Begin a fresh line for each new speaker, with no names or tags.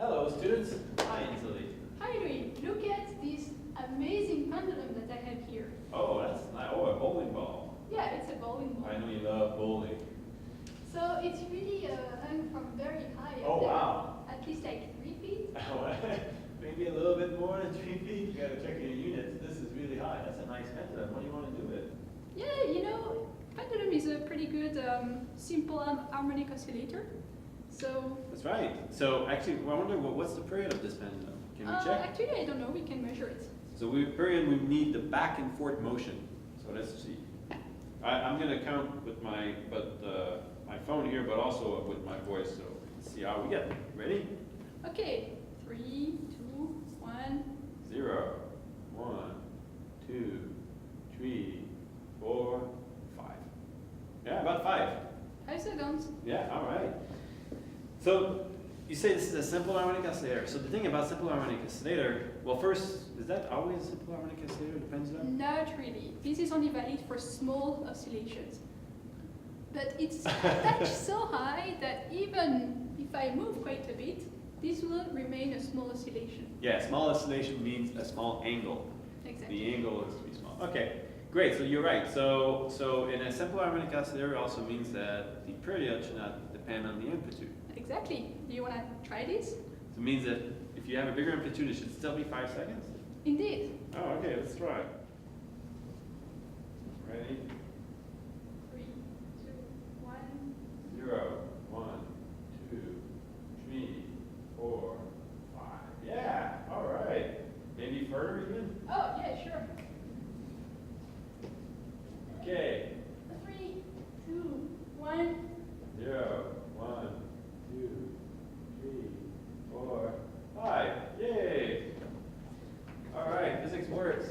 Hello, students. Hi, Ansley.
Hi Louis, look at this amazing pendulum that I have here.
Oh, that's nice. Oh, a bowling ball.
Yeah, it's a bowling ball.
I know you love bowling.
So it's really hung from very high up
Oh,
there.
wow.
At least like 3 feet.
Maybe a little bit more than 3 feet. You gotta check your units. This is really high. That's a nice pendulum. What do you want to do with it?
Yeah, you know, pendulum is a pretty good simple harmonic oscillator. So
That's right. So actually, I wonder what's the period of this pendulum? Can we check?
actually I don't know, we can measure it.
So period, we need the back and forth motion. So let's see. I'm gonna count with my my phone here, but also with my voice. So let's see how we get. Ready?
Okay, 3, 2, 1.
0, 1, 2, 3, 4, 5. Yeah, about 5.
5 seconds.
Yeah, all right. So you say this is a simple harmonic oscillator. So the thing about simple harmonic oscillator, well, first, is that always a simple harmonic oscillator? The pendulum?
Not really. This is only valid for small oscillations. But it's attached so high that even if I move quite a bit, this will remain a small oscillation.
Yeah, small oscillation means a small angle.
Exactly.
The angle is to be small. Okay, great. So you're right. So in a simple harmonic oscillator also means that the period should not depend on the amplitude.
Exactly. Do you want to try this?
So it means that if you have a bigger amplitude, it should still be 5 seconds?
Indeed.
Oh, okay, let's try. Ready?
3, 2, 1.
0, 1, 2, 3, 4, 5. Yeah, all right. Maybe further even?
Oh, yeah, sure.
Okay.
3, 2, 1.
0, 1, 2, 3, 4, 5. Yay! All right, physics works.